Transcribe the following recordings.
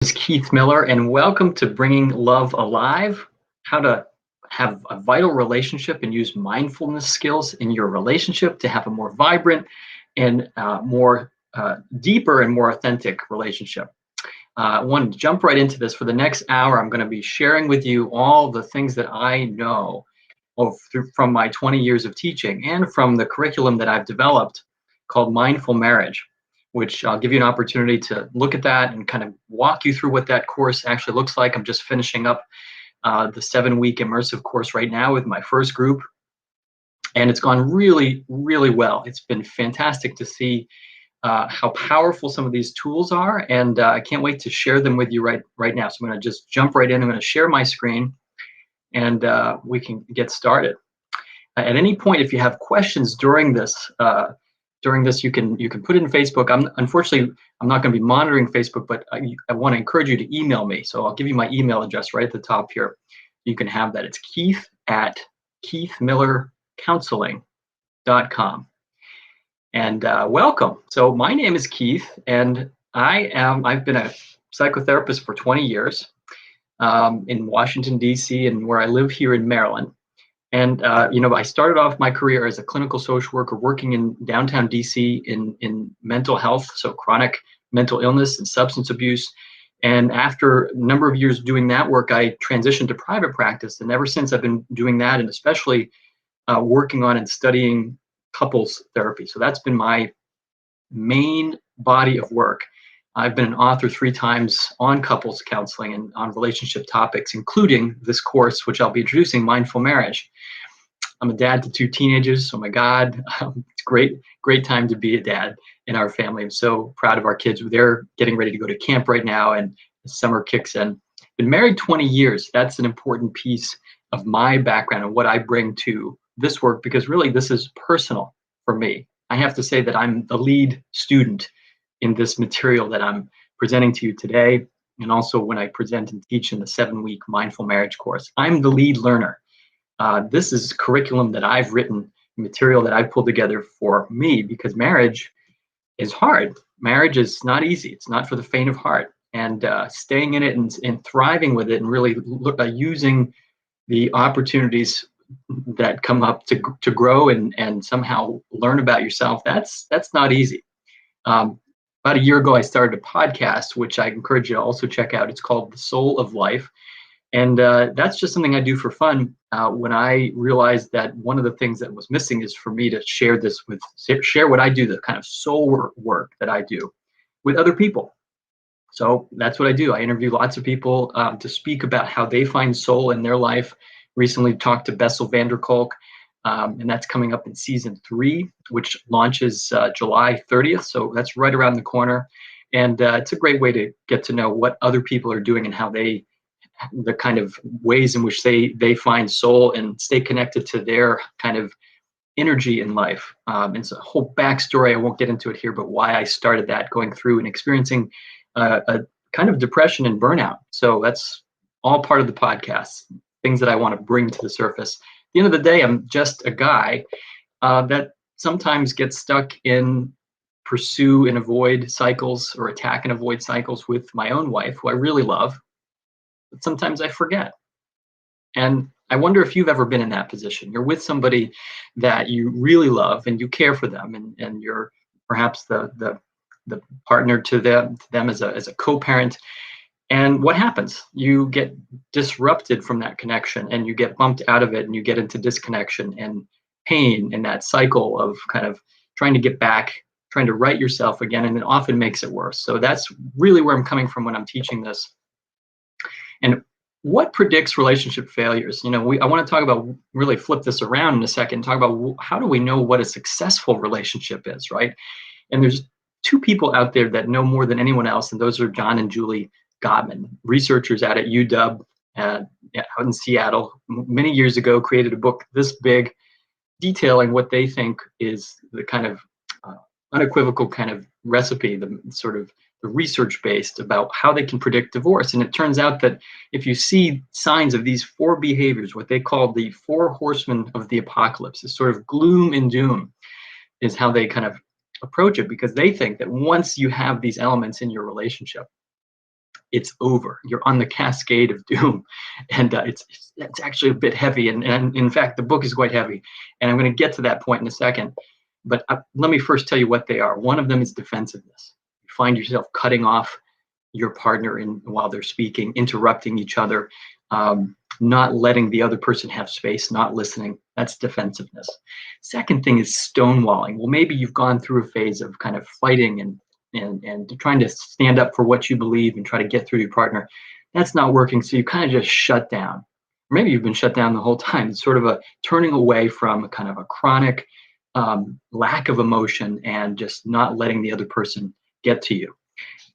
Is Keith Miller, and welcome to Bringing Love Alive, how to have a vital relationship and use mindfulness skills in your relationship to have a more vibrant and more deeper and more authentic relationship. I want to jump right into this. For the next hour, I'm going to be sharing with you all the things that I know from my 20 years of teaching and from the curriculum that I've developed called Mindful Marriage, which I'll give you an opportunity to look at that and kind of walk you through what that course actually looks like. I'm just finishing up the 7-week immersive course right now with my first group, and it's gone really, really well. It's been fantastic to see how powerful some of these tools are, and I can't wait to share them with you right now. So I'm going to just jump right in. I'm going to share my screen, and we can get started. At any point, if you have questions during this, you can put it in Facebook. Unfortunately, I'm not going to be monitoring Facebook, but I want to encourage you to email me. So I'll give you my email address right at the top here. You can have that. It's keith@keithmillercounseling.com. And welcome. So my name is Keith, and I've been a psychotherapist for 20 years in Washington, D.C., and where I live here in Maryland. And I started off my career as a clinical social worker working in downtown DC in mental health, so chronic mental illness and substance abuse. And after a number of years doing that work, I transitioned to private practice. And ever since, I've been doing that, and especially working on and studying couples therapy. So that's been my main body of work. I've been an author 3 times on couples counseling and on relationship topics, including this course, which I'll be introducing, Mindful Marriage. I'm a dad to 2 teenagers. Oh my God, it's great time to be a dad in our family. I'm so proud of our kids. They're getting ready to go to camp right now, and the summer kicks in. Been married 20 years. That's an important piece of my background and what I bring to this work, because really this is personal for me. I have to say that I'm the lead student in this material that I'm presenting to you today, and also when I present and teach in the 7-week Mindful Marriage course. I'm the lead learner. This is curriculum that I've written, material that I've pulled together for me, because marriage is hard. Marriage is not easy. It's not for the faint of heart. And staying in it and thriving with it, and really using the opportunities that come up to grow and somehow learn about yourself, that's not easy. About a year ago, I started a podcast, which I encourage you to also check out. It's called The Soul of Life. And that's just something I do for fun. When I realized that one of the things that was missing is for me to share what I do, the kind of soul work that I do with other people. So that's what I do. I interview lots of people to speak about how they find soul in their life. Recently talked to Bessel van der Kolk, and that's coming up in season 3, which launches July 30th. So that's right around the corner. And it's a great way to get to know what other people are doing and how the kind of ways in which they find soul and stay connected to their kind of energy in life. It's a whole backstory. I won't get into it here, but why I started that, going through and experiencing a kind of depression and burnout. So that's all part of the podcast, things that I want to bring to the surface. At the end of the day, I'm just a guy that sometimes gets stuck in pursue and avoid cycles, or attack and avoid cycles, with my own wife, who I really love. But sometimes I forget. And I wonder if you've ever been in that position. You're with somebody that you really love and you care for them, and you're perhaps the partner to them as a co-parent. And what happens? You get disrupted from that connection, and you get bumped out of it, and you get into disconnection and pain in that cycle of kind of trying to get back, trying to right yourself again, and it often makes it worse. So that's really where I'm coming from when I'm teaching this. And what predicts relationship failures? I want to talk about, really flip this around in a second, talk about how do we know what a successful relationship is, right? And there's 2 people out there that know more than anyone else, and those are John and Julie Gottman, researchers out at UW out in Seattle. Many years ago, created a book this big, detailing what they think is the kind of unequivocal kind of recipe, the sort of the research-based, about how they can predict divorce. And it turns out that if you see signs of these 4 behaviors, what they call the 4 horsemen of the apocalypse, this sort of gloom and doom, is how they kind of approach it, because they think that once you have these elements in your relationship, it's over. You're on the cascade of doom, and it's actually a bit heavy. And in fact, the book is quite heavy, and I'm going to get to that point in a second. But let me first tell you what they are. One of them is defensiveness. You find yourself cutting off your partner while they're speaking, interrupting each other, not letting the other person have space, not listening. That's defensiveness. Second thing is stonewalling. Well, maybe you've gone through a phase of kind of fighting and trying to stand up for what you believe and try to get through your partner. That's not working, so you kind of just shut down. Or maybe you've been shut down the whole time. It's sort of a turning away from a kind of a chronic lack of emotion and just not letting the other person get to you.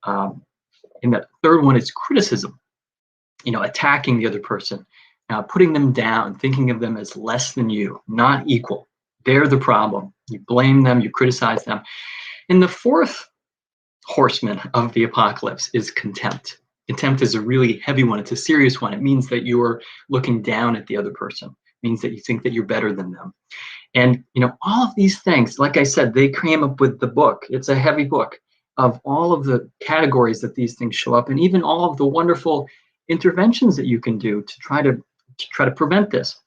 And the third one is criticism, attacking the other person, putting them down, thinking of them as less than you, not equal. They're the problem. You blame them, you criticize them. And the fourth horseman of the apocalypse is contempt. Contempt is a really heavy one. It's a serious one. It means that you're looking down at the other person. It means that you think that you're better than them. And all of these things, like I said, they came up with the book. It's a heavy book of all of the categories that these things show up, and even all of the wonderful interventions that you can do to try to prevent this.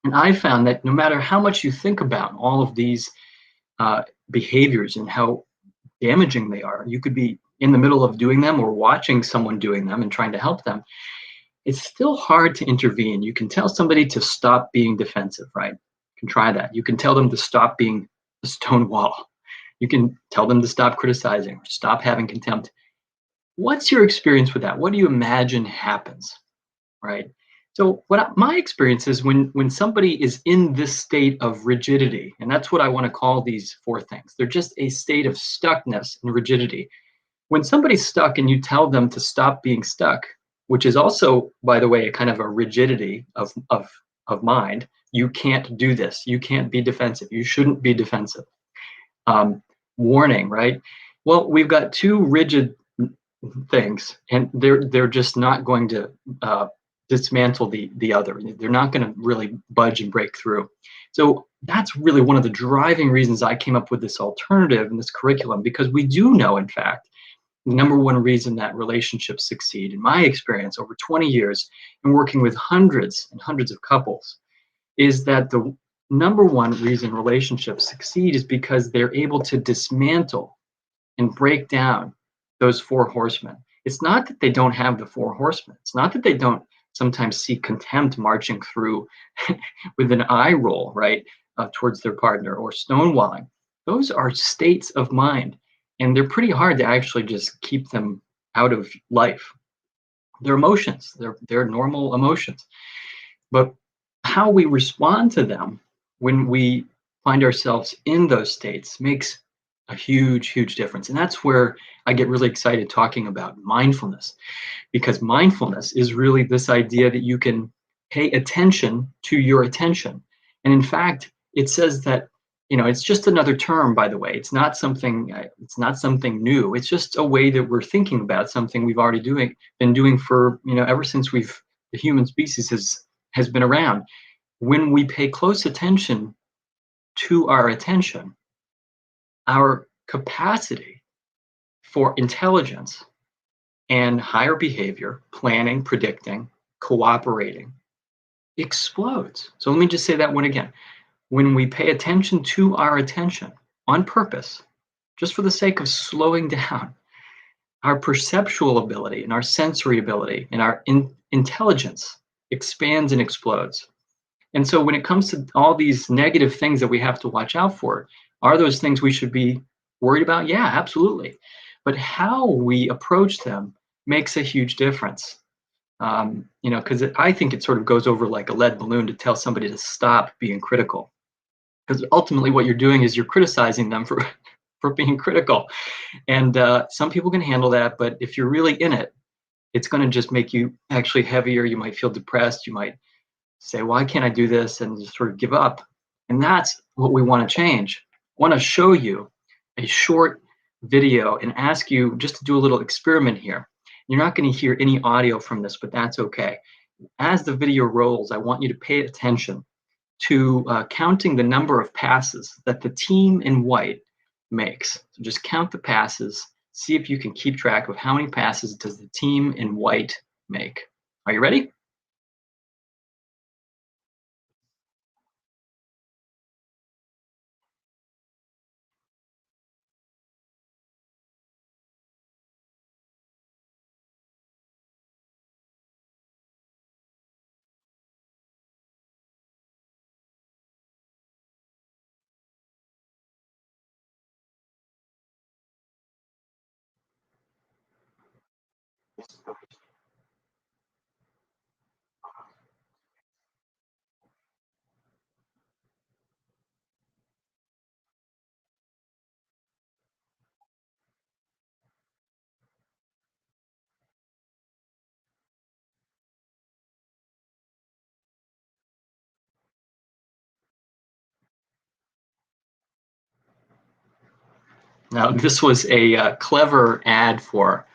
And I found that no matter how much you think about all of these behaviors and how damaging they are, you could be in the middle of doing them or watching someone doing them and trying to help them. It's still hard to intervene. You can tell somebody to stop being defensive, right? You can try that. You can tell them to stop being a stone wall. You can tell them to stop criticizing or stop having contempt. What's your experience with that? What do you imagine happens, right? So my experience is when somebody is in this state of rigidity, and that's what I want to call these four things. They're just a state of stuckness and rigidity. When somebody's stuck and you tell them to stop being stuck, which is also, by the way, a kind of a rigidity of mind. You can't do this. You can't be defensive. You shouldn't be defensive. Warning, right? Well, we've got two rigid things, and they're just not going to dismantle the other. They're not going to really budge and break through. So that's really one of the driving reasons I came up with this alternative and this curriculum, because we do know, in fact, the number one reason that relationships succeed, in my experience over 20 years and working with hundreds and hundreds of couples, is that the number one reason relationships succeed is because they're able to dismantle and break down those four horsemen. It's not that they don't have the four horsemen. It's not that they don't sometimes see contempt marching through with an eye roll, right, towards their partner, or stonewalling. Those are states of mind, and they're pretty hard to actually just keep them out of life. They're emotions. They're normal emotions. But how we respond to them when we find ourselves in those states makes a huge, huge difference. And that's where I get really excited talking about mindfulness, because mindfulness is really this idea that you can pay attention to your attention. And in fact, it says that, it's just another term, by the way. It's not something new. It's just a way that we're thinking about something we've already been doing for, ever since the human species has been around. When we pay close attention to our attention, our capacity for intelligence and higher behavior, planning, predicting, cooperating, explodes. So let me just say that one again. When we pay attention to our attention on purpose, just for the sake of slowing down, our perceptual ability and our sensory ability and our intelligence expands and explodes. And so when it comes to all these negative things that we have to watch out for, are those things we should be worried about? Yeah, absolutely. But how we approach them makes a huge difference. Because I think it sort of goes over like a lead balloon to tell somebody to stop being critical. Because ultimately what you're doing is you're criticizing them for being critical. And some people can handle that, but if you're really in it, it's going to just make you actually heavier. You might feel depressed. You might say, why can't I do this? And just sort of give up. And that's what we want to change. I want to show you a short video and ask you just to do a little experiment here. You're not going to hear any audio from this, but that's okay. As the video rolls, I want you to pay attention to counting the number of passes that the team in white makes. So just count the passes See if you can keep track of how many passes does the team in white make. Are you ready? Now, this was a clever ad for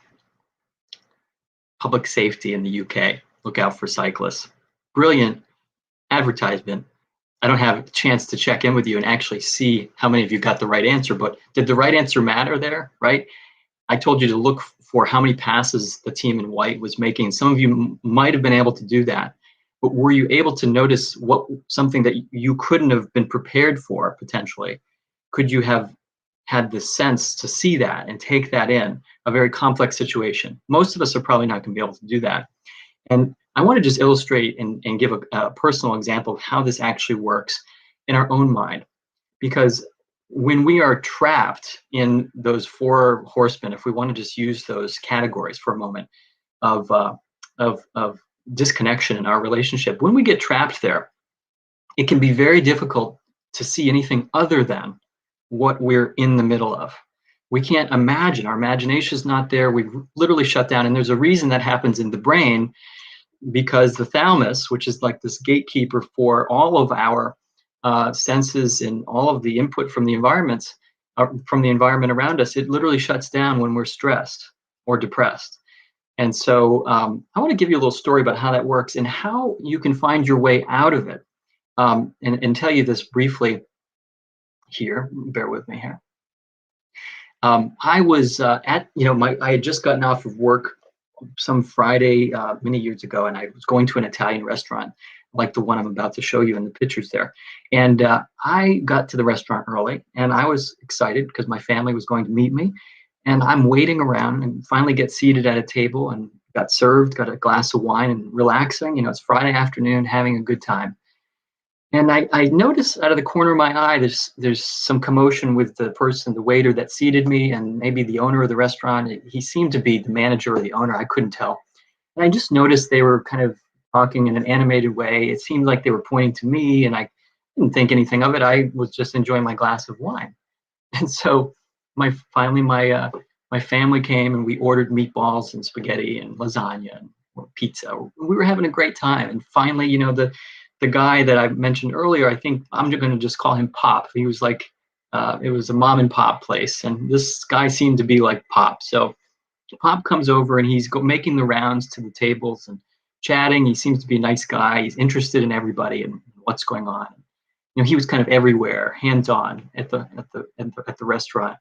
public safety in the UK. Look out for cyclists. Brilliant advertisement. I don't have a chance to check in with you and actually see how many of you got the right answer, but did the right answer matter there, right? I told you to look for how many passes the team in white was making. Some of you might have been able to do that, but were you able to notice what something that you couldn't have been prepared for potentially? Could you have had the sense to see that and take that in a very complex situation? Most of us are probably not going to be able to do that. And I want to just illustrate and give a personal example of how this actually works in our own mind. Because when we are trapped in those four horsemen, if we want to just use those categories for a moment of, of disconnection in our relationship, when we get trapped there, it can be very difficult to see anything other than what we're in the middle of. We can't imagine. Our imagination is not there. We've literally shut down. And there's a reason that happens in the brain, because the thalamus, which is like this gatekeeper for all of our senses and all of the input from the environments, from the environment around us, it literally shuts down when we're stressed or depressed. And so I want to give you a little story about how that works and how you can find your way out of it. And tell you this briefly here. Bear with me here. I was I had just gotten off of work some Friday many years ago, and I was going to an Italian restaurant like the one I'm about to show you in the pictures there. And I got to the restaurant early, and I was excited because my family was going to meet me. And I'm waiting around and finally get seated at a table and got served, got a glass of wine and relaxing. It's Friday afternoon, having a good time. And I noticed out of the corner of my eye, there's some commotion with the person, the waiter that seated me, and maybe the owner of the restaurant. He seemed to be the manager or the owner. I couldn't tell. And I just noticed they were kind of talking in an animated way. It seemed like they were pointing to me, and I didn't think anything of it. I was just enjoying my glass of wine. And so finally my family came, and we ordered meatballs and spaghetti and lasagna and pizza. We were having a great time. And finally, the guy that I mentioned earlier, I think I'm going to just call him Pop. He was like, it was a mom and pop place, and this guy seemed to be like Pop. So Pop comes over, and he's making the rounds to the tables and chatting. He seems to be a nice guy. He's interested in everybody and what's going on. He was kind of everywhere, hands-on at the restaurant.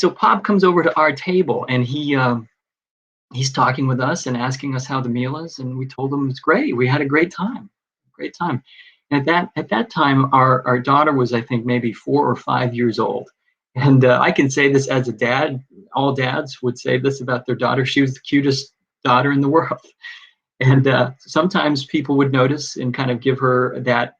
So Pop comes over to our table, and he's talking with us and asking us how the meal is, and we told him it's great. We had a great time. Great time. And at that time, our daughter was, I think, maybe 4 or 5 years old. And I can say this as a dad. All dads would say this about their daughter. She was the cutest daughter in the world. And sometimes people would notice and kind of give her that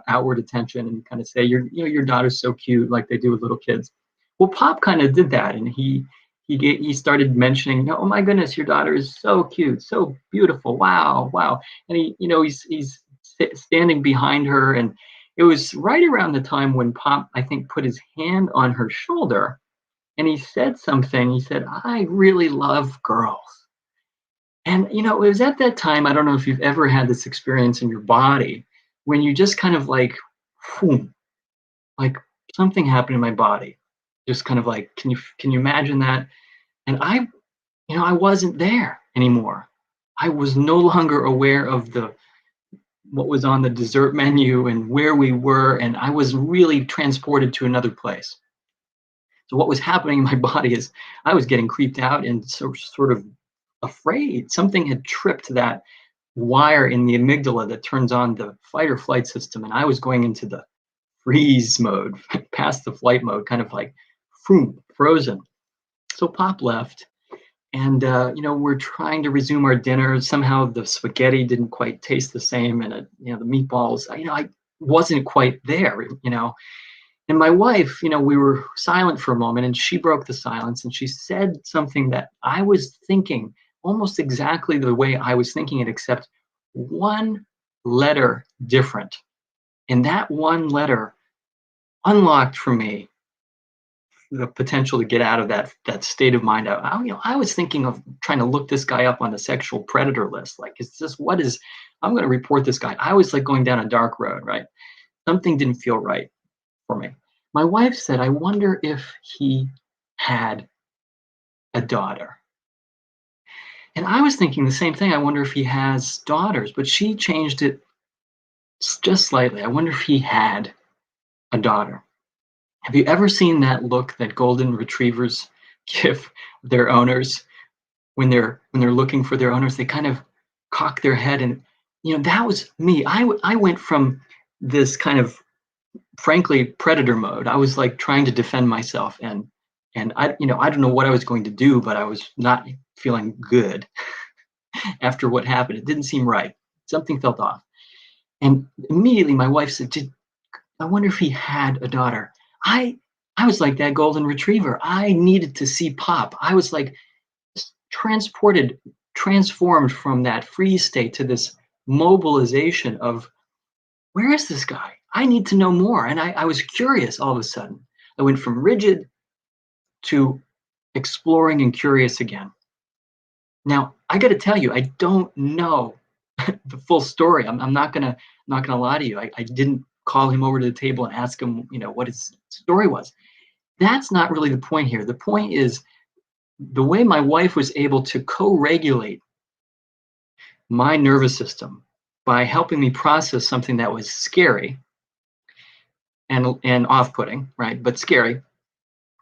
outward attention and kind of say, your daughter's so cute, like they do with little kids. Well, Pop kind of did that, and he started mentioning, oh my goodness, your daughter is so cute, so beautiful, wow, wow. And he's standing behind her, and it was right around the time when Pop, I think, put his hand on her shoulder, and he said something. He said, I really love girls. And it was at that time, I don't know if you've ever had this experience in your body, when you just kind of like, whoom, like something happened in my body. Just kind of like, can you imagine that? And I wasn't there anymore. I was no longer aware of what was on the dessert menu and where we were, and I was really transported to another place. So what was happening in my body is I was getting creeped out and sort of afraid. Something had tripped that wire in the amygdala that turns on the fight or flight system, and I was going into the freeze mode, past the flight mode, kind of like frozen. So Pop left, and we're trying to resume our dinner. Somehow the spaghetti didn't quite taste the same, and the meatballs. I wasn't quite there. And my wife, we were silent for a moment, and she broke the silence, and she said something that I was thinking almost exactly the way I was thinking it, except one letter different. And that one letter unlocked for me the potential to get out of that state of mind. I was thinking of trying to look this guy up on the sexual predator list. Like, I'm going to report this guy. I was like going down a dark road, right? Something didn't feel right for me. My wife said, I wonder if he had a daughter. And I was thinking the same thing. I wonder if he has daughters, but she changed it just slightly. I wonder if he had a daughter. Have you ever seen that look that golden retrievers give their owners when they're looking for their owners? They kind of cock their head, and that was me. I went from this kind of frankly predator mode. I was like trying to defend myself, and I don't know what I was going to do, but I was not feeling good after what happened. It didn't seem right. Something felt off. And immediately my wife said, I wonder if he had a daughter. I was like that golden retriever. I needed to see Pop. I was like transformed from that freeze state to this mobilization of, where is this guy? I need to know more. And I was curious all of a sudden. I went from rigid to exploring and curious again. Now, I got to tell you, I don't know the full story. I'm not gonna lie to you. I didn't call him over to the table and ask him, what his story was. That's not really the point here. The point is the way my wife was able to co-regulate my nervous system by helping me process something that was scary and off-putting, right? But scary,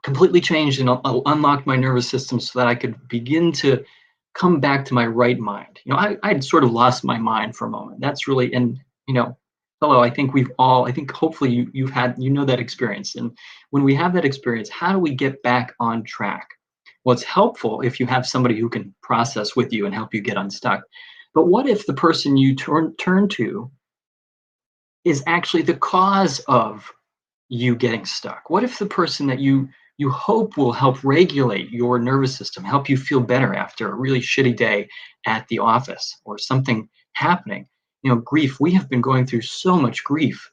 completely changed and unlocked my nervous system so that I could begin to come back to my right mind. I had sort of lost my mind for a moment. That's really, and hello, I think hopefully you've had, that experience. And when we have that experience, how do we get back on track? Well, it's helpful if you have somebody who can process with you and help you get unstuck. But what if the person you turn to is actually the cause of you getting stuck? What if the person that you hope will help regulate your nervous system, help you feel better after a really shitty day at the office or something happening? Grief. We have been going through so much grief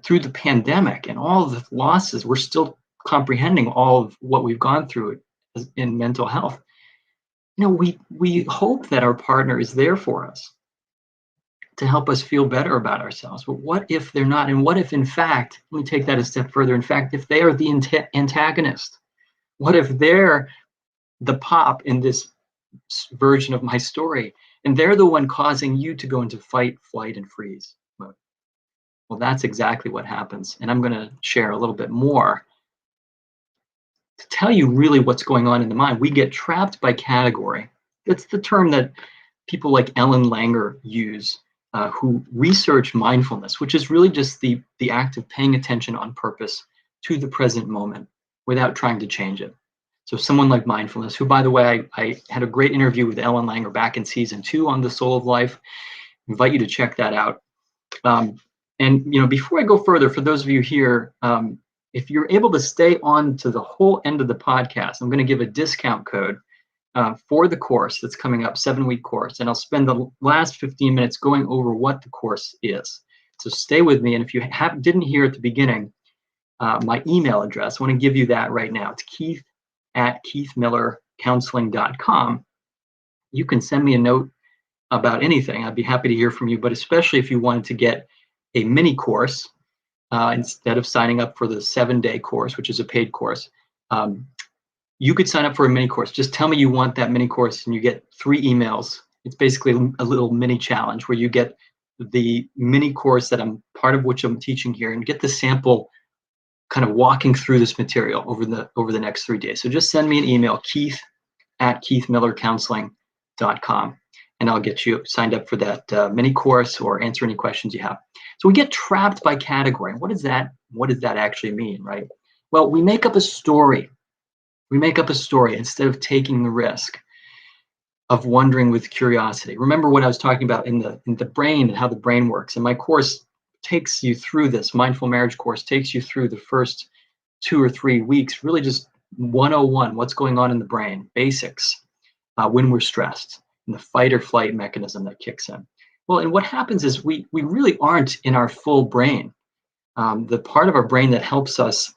through the pandemic and all of the losses. We're still comprehending all of what we've gone through in mental health. We hope that our partner is there for us to help us feel better about ourselves. But what if they're not? And what if, in fact, let me take that a step further. In fact, if they are the antagonist, what if they're the Pop in this version of my story, and they're the one causing you to go into fight, flight, and freeze mode? Well, that's exactly what happens. And I'm going to share a little bit more to tell you really what's going on in the mind. We get trapped by category. That's the term that people like Ellen Langer use, who research mindfulness, which is really just the act of paying attention on purpose to the present moment without trying to change it. So someone like mindfulness, who, by the way, I had a great interview with Ellen Langer back in season 2 on The Soul of Life. I invite you to check that out. And before I go further, for those of you here, if you're able to stay on to the whole end of the podcast, I'm going to give a discount code for the course that's coming up, 7-week course. And I'll spend the last 15 minutes going over what the course is. So stay with me. And if you didn't hear at the beginning, my email address, I want to give you that right now. It's keith@keithmillercounseling.com. You can send me a note about anything. I'd be happy to hear from you, but especially if you wanted to get a mini course instead of signing up for the 7-day course, which is a paid course. You could sign up for a mini course. Just tell me you want that mini course and you get 3 emails. It's basically a little mini challenge where you get the mini course that I'm part of, which I'm teaching here, and get the sample kind of walking through this material over the next 3 days. So just send me an email, keith@keithmillercounseling.com, and I'll get you signed up for that mini course or answer any questions you have. So we get trapped by category. What does that actually mean, right? Well, we make up a story. We make up a story instead of taking the risk of wondering with curiosity. Remember what I was talking about in the brain and how the brain works. And my course takes you through this. Mindful Marriage course takes you through the first 2 or 3 weeks, really just 101, what's going on in the brain, basics, when we're stressed, and the fight or flight mechanism that kicks in. Well, and what happens is we really aren't in our full brain. The part of our brain that helps us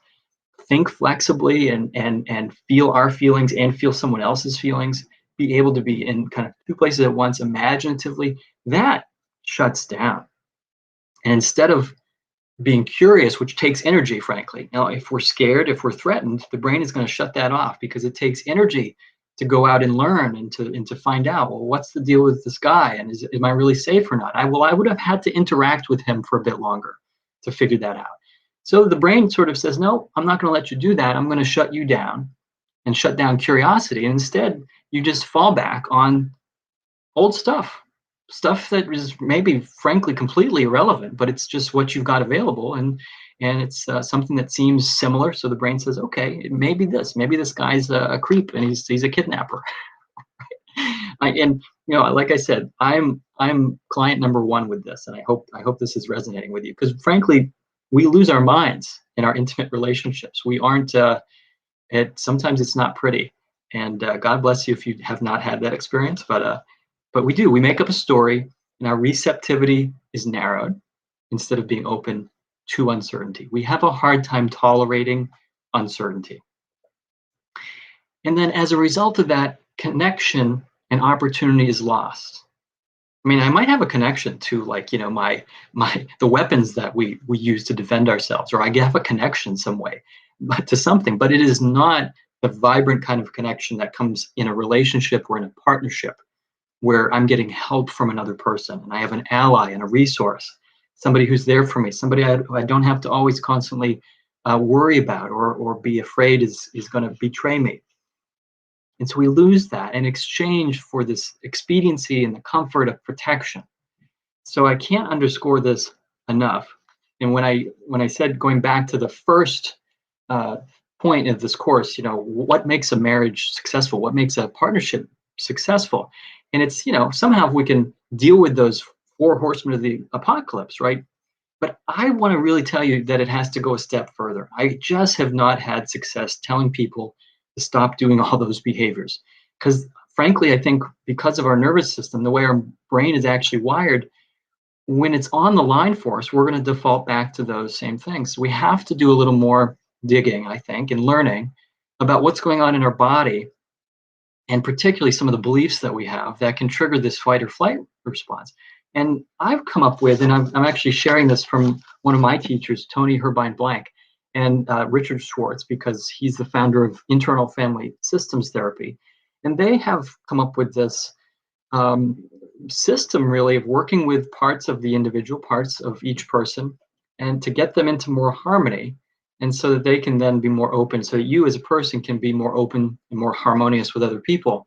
think flexibly and feel our feelings and feel someone else's feelings, be able to be in kind of 2 places at once imaginatively, that shuts down. And instead of being curious, which takes energy, frankly, now if we're scared, if we're threatened, the brain is going to shut that off because it takes energy to go out and learn and to find out, well, what's the deal with this guy, and am I really safe or not? I would have had to interact with him for a bit longer to figure that out. So the brain sort of says, no, I'm not going to let you do that. I'm going to shut you down and shut down curiosity. And instead, you just fall back on old stuff that is maybe, frankly, completely irrelevant, but it's just what you've got available. And it's something that seems similar. So the brain says, okay, maybe this guy's a creep and he's a kidnapper. And like I said, I'm client number 1 with this, and I hope this is resonating with you, because frankly, we lose our minds in our intimate relationships. We aren't. Sometimes it's not pretty, and God bless you if you have not had that experience. But we do. We make up a story, and our receptivity is narrowed instead of being open to uncertainty. We have a hard time tolerating uncertainty, and then as a result of that, connection and opportunity is lost. I mean, I might have a connection to, like, the weapons that we use to defend ourselves, or I have a connection some way, but to something. But it is not the vibrant kind of connection that comes in a relationship or in a partnership, where I'm getting help from another person and I have an ally and a resource, somebody who's there for me, somebody I don't have to always constantly worry about or be afraid is going to betray me. And so we lose that in exchange for this expediency and the comfort of protection. So I can't underscore this enough. And when I said, going back to the first point of this course, what makes a marriage successful? What makes a partnership successful? And it's, somehow we can deal with those 4 horsemen of the apocalypse, right? But I want to really tell you that it has to go a step further. I just have not had success telling people to stop doing all those behaviors. Because frankly, I think because of our nervous system, the way our brain is actually wired, when it's on the line for us, we're going to default back to those same things. So we have to do a little more digging, I think, and learning about what's going on in our body, and particularly some of the beliefs that we have that can trigger this fight or flight response. And I've come up with, and I'm actually sharing this from one of my teachers, Tony Herbine Blank, and Richard Schwartz, because he's the founder of Internal Family Systems Therapy. And they have come up with this system, really, of working with parts of the individual, parts of each person, and to get them into more harmony, and so that they can then be more open, so that you as a person can be more open and more harmonious with other people.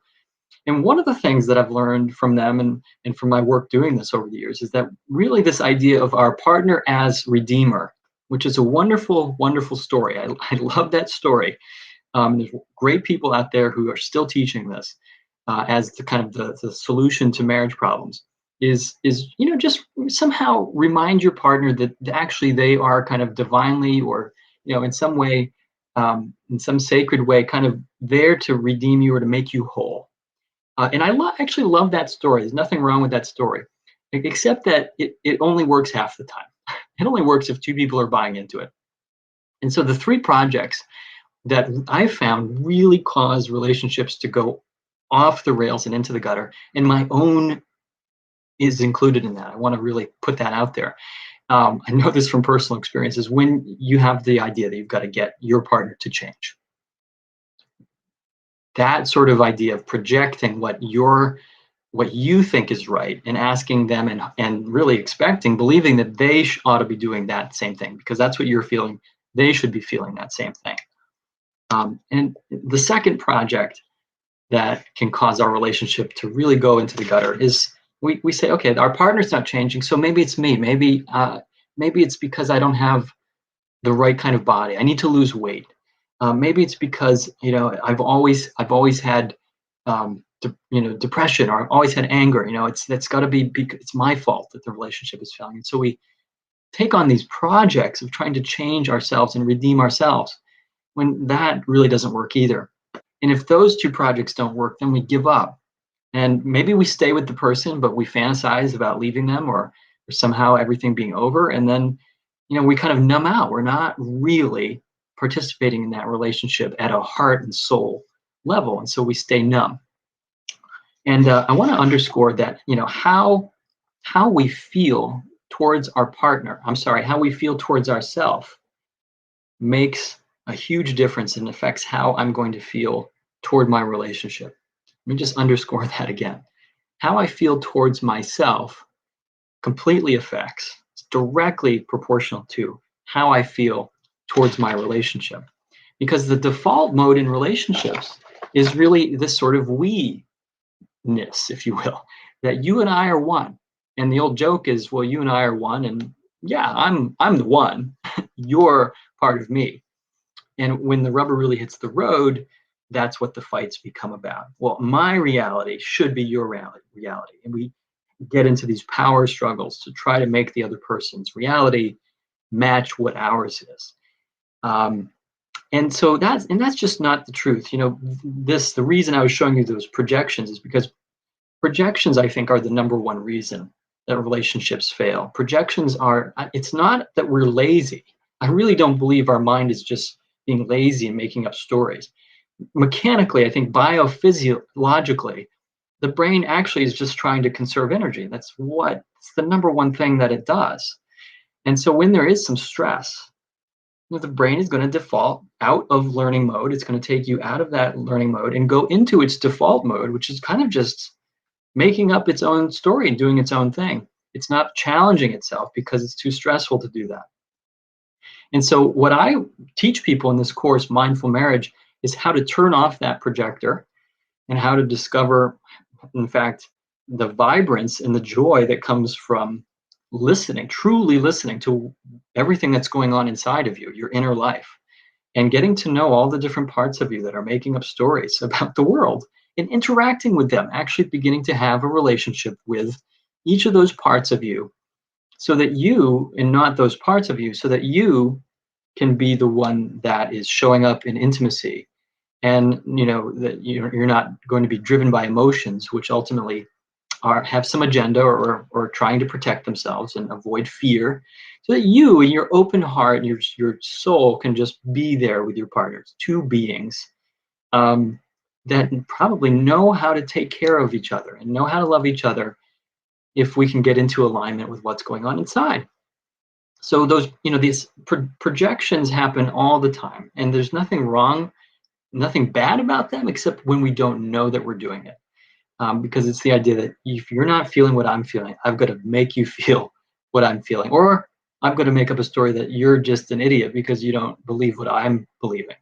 And one of the things that I've learned from them and from my work doing this over the years is that really this idea of our partner as redeemer, which is a wonderful, wonderful story. I love that story. There's great people out there who are still teaching this as the kind of the solution to marriage problems. Is just somehow remind your partner that actually they are kind of divinely, or in some way, in some sacred way, kind of there to redeem you or to make you whole. And I actually love that story. There's nothing wrong with that story, except that it only works half the time. It only works if 2 people are buying into it. And so the 3 projects that I found really cause relationships to go off the rails and into the gutter, and my own is included in that. I want to really put that out there. I know this from personal experiences. When you have the idea that you've got to get your partner to change, that sort of idea of projecting what you think is right and asking them and really believing that they ought to be doing that same thing because that's what you're feeling they should be feeling that same thing. And the second project that can cause our relationship to really go into the gutter is we say, okay, our partner's not changing, so maybe it's me. Maybe it's because I don't have the right kind of body. I need to lose weight. Maybe it's because I've always had depression, or I've always had anger. That's got to be because it's my fault that the relationship is failing. And so we take on these projects of trying to change ourselves and redeem ourselves, when that really doesn't work either. And if those two projects don't work, then we give up. And maybe we stay with the person, but we fantasize about leaving them, or somehow everything being over. And then, we kind of numb out. We're not really participating in that relationship at a heart and soul level. And so we stay numb. And I want to underscore that, how we feel towards our partner, how we feel towards ourselves makes a huge difference and affects how I'm going to feel toward my relationship. Let me just underscore that again. How I feel towards myself completely affects, it's directly proportional to how I feel towards my relationship. Because the default mode in relationships is really this sort of we-ness, if you will, that you and I are one. And the old joke is, well, you and I are one, and yeah, I'm the one. You're part of me. And when the rubber really hits the road, that's what the fights become about. Well, my reality should be your reality. And we get into these power struggles to try to make the other person's reality match what ours is. And so that's just not the truth. The reason I was showing you those projections is because projections, I think, are the number one reason that relationships fail. Projections it's not that we're lazy. I really don't believe our mind is just being lazy and making up stories. Mechanically, I think biophysiologically, the brain actually is just trying to conserve energy. It's the number one thing that it does. And so when there is some stress, the brain is going to default out of learning mode. It's going to take you out of that learning mode and go into its default mode, which is kind of just making up its own story and doing its own thing. It's not challenging itself because it's too stressful to do that. And so what I teach people in this course, Mindful Marriage, is how to turn off that projector and how to discover, in fact, the vibrance and the joy that comes from listening, truly listening to everything that's going on inside of you, your inner life, and getting to know all the different parts of you that are making up stories about the world and interacting with them, actually beginning to have a relationship with each of those parts of you, so that you, and not those parts of you, so that you can be the one that is showing up in intimacy. And that you're not going to be driven by emotions, which ultimately have some agenda or trying to protect themselves and avoid fear, so that you, in your open heart and your soul, can just be there with your partners, two beings that probably know how to take care of each other and know how to love each other, if we can get into alignment with what's going on inside. So those, these projections happen all the time, and there's nothing wrong, nothing bad about them, except when we don't know that we're doing it. Because it's the idea that if you're not feeling what I'm feeling, I've got to make you feel what I'm feeling. Or I'm going to make up a story that you're just an idiot because you don't believe what I'm believing.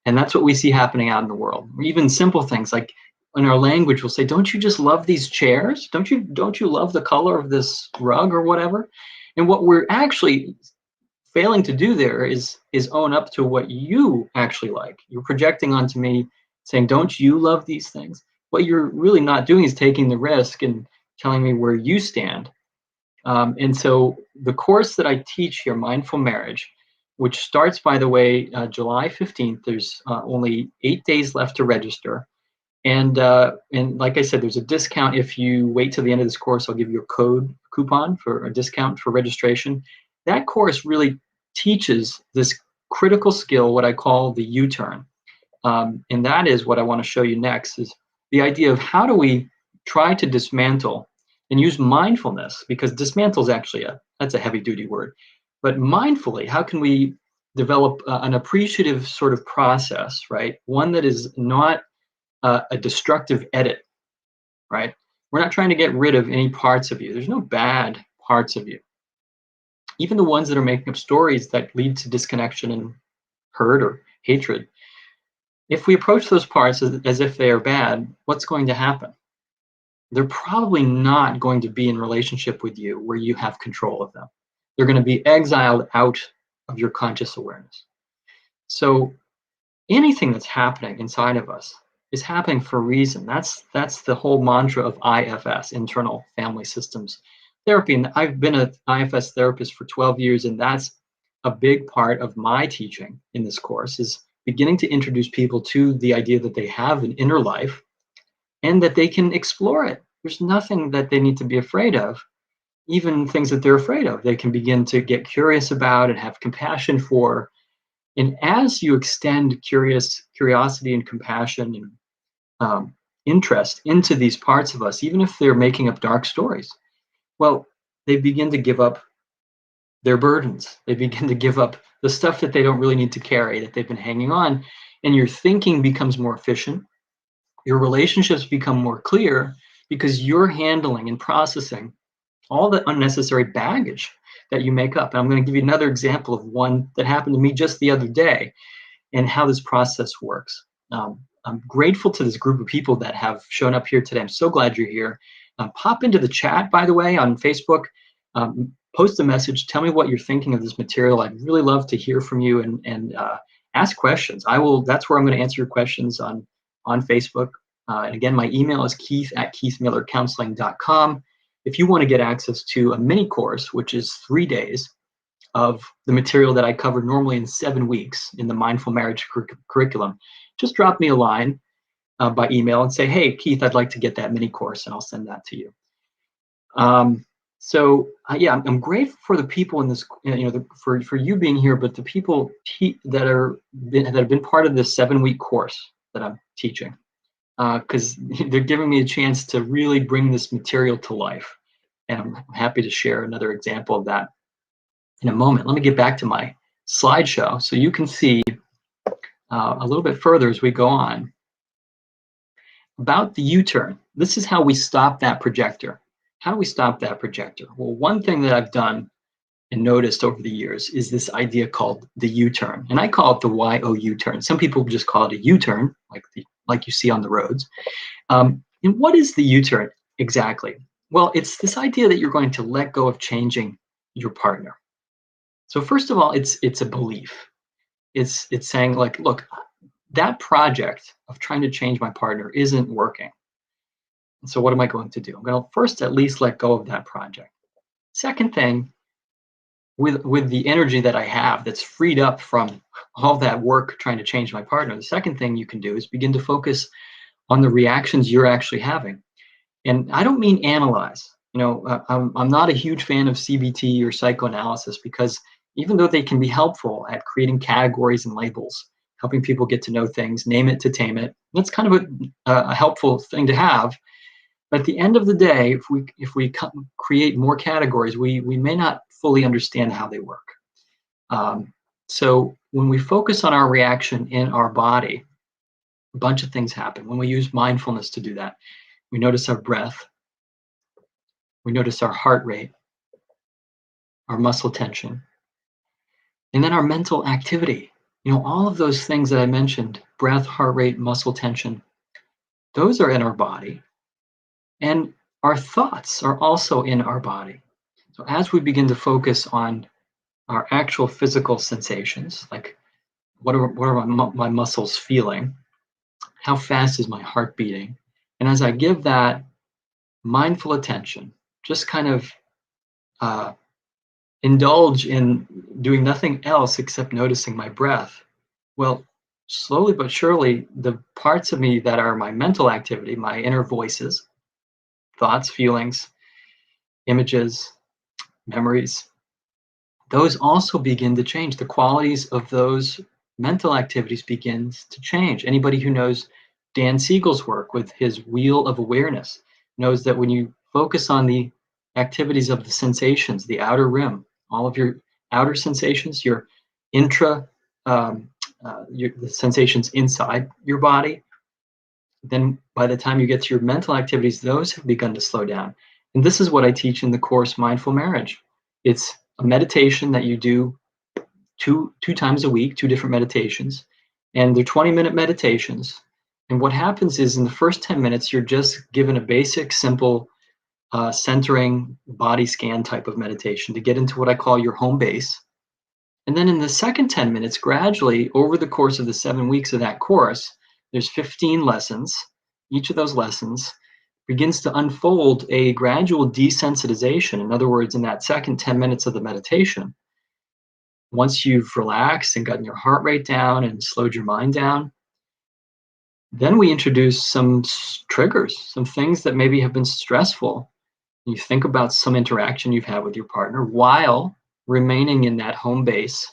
And that's what we see happening out in the world. Even simple things like in our language, we'll say, don't you just love these chairs? Don't you love the color of this rug or whatever? And what we're actually failing to do there is own up to what you actually like. You're projecting onto me saying, don't you love these things? What you're really not doing is taking the risk and telling me where you stand. And so the course that I teach here, Mindful Marriage, which starts, by the way, July 15th, there's only 8 days left to register. And like I said, there's a discount if you wait till the end of this course. I'll give you a coupon for a discount for registration. That course really teaches this critical skill, what I call the U-turn. And that is what I want to show you next, is the idea of how do we try to dismantle and use mindfulness, because dismantle is actually that's a heavy duty word, but mindfully, how can we develop an appreciative sort of process, right? One that is not a destructive edit, right? We're not trying to get rid of any parts of you. There's no bad parts of you. even the ones that are making up stories that lead to disconnection and hurt or hatred, if we approach those parts as if they are bad, what's going to happen? They're probably not going to be in relationship with you where you have control of them. They're going to be exiled out of your conscious awareness. So anything that's happening inside of us is happening for a reason. That's the whole mantra of IFS, internal family systems therapy. And I've been an IFS therapist for 12 years, and that's a big part of my teaching in this course, is beginning to introduce people to the idea that they have an inner life and that they can explore it. There's nothing that they need to be afraid of. Even things that they're afraid of, they can begin to get curious about and have compassion for. And as you extend curiosity and compassion and interest into these parts of us, even if they're making up dark stories, well, they begin to give up their burdens. They begin to give up the stuff that they don't really need to carry, that they've been hanging on. And your thinking becomes more efficient. Your relationships become more clear because you're handling and processing all the unnecessary baggage that you make up. And I'm going to give you another example of one that happened to me just the other day and how this process works. I'm grateful to this group of people that have shown up here today. I'm so glad you're here. Pop into the chat, by the way, on Facebook. Post a message. Tell me what you're thinking of this material. I'd really love to hear from you and ask questions. That's where I'm going to answer your questions on Facebook. And again, my email is keith@keithmillercounseling.com. If you want to get access to a mini course, which is 3 days of the material that I cover normally in 7 weeks in the Mindful Marriage curriculum, just drop me a line by email and say, hey, Keith, I'd like to get that mini course, and I'll send that to you. Yeah, I'm grateful for the people in this, for you being here, but the people that have been part of this 7-week course that I'm teaching, because they're giving me a chance to really bring this material to life. And I'm happy to share another example of that in a moment. Let me get back to my slideshow so you can see a little bit further as we go on about the U-turn. This is how we stop that projector. How do we stop that projector? Well, one thing that I've done and noticed over the years is this idea called the U-turn, and I call it the YOU turn. Some people just call it a U-turn, like you see on the roads. And what is the U-turn exactly? Well, it's this idea that you're going to let go of changing your partner. So first of all, it's a belief. It's saying, like, look, that project of trying to change my partner isn't working. And so what am I going to do? I'm going to first at least let go of that project. Second thing, with the energy that I have that's freed up from all that work trying to change my partner, the second thing you can do is begin to focus on the reactions you're actually having. And I don't mean analyze. I'm not a huge fan of CBT or psychoanalysis, because even though they can be helpful at creating categories and labels, helping people get to know things, name it to tame it, that's kind of a helpful thing to have. But at the end of the day, if we create more categories, we may not fully understand how they work. So when we focus on our reaction in our body, a bunch of things happen. When we use mindfulness to do that, we notice our breath, we notice our heart rate, our muscle tension, and then our mental activity. All of those things that I mentioned, breath, heart rate, muscle tension, those are in our body. And our thoughts are also in our body. So as we begin to focus on our actual physical sensations, like what are my muscles feeling? How fast is my heart beating? And as I give that mindful attention, just kind of indulge in doing nothing else except noticing my breath, well, slowly but surely, the parts of me that are my mental activity, my inner voices, thoughts, feelings, images, memories, those also begin to change. The qualities of those mental activities begins to change. Anybody who knows Dan Siegel's work with his wheel of awareness knows that when you focus on the activities of the sensations, the outer rim, all of your outer sensations, your the sensations inside your body, then by the time you get to your mental activities, those have begun to slow down. And this is what I teach in the course Mindful Marriage. It's a meditation that you do two times a week, two different meditations, and they're 20-minute meditations. And what happens is in the first 10 minutes, you're just given a basic, simple centering body scan type of meditation to get into what I call your home base. And then in the second 10 minutes, gradually over the course of the 7 weeks of that course, there's 15 lessons. Each of those lessons begins to unfold a gradual desensitization. In other words, in that second 10 minutes of the meditation, once you've relaxed and gotten your heart rate down and slowed your mind down, then we introduce some triggers, some things that maybe have been stressful. You think about some interaction you've had with your partner while remaining in that home base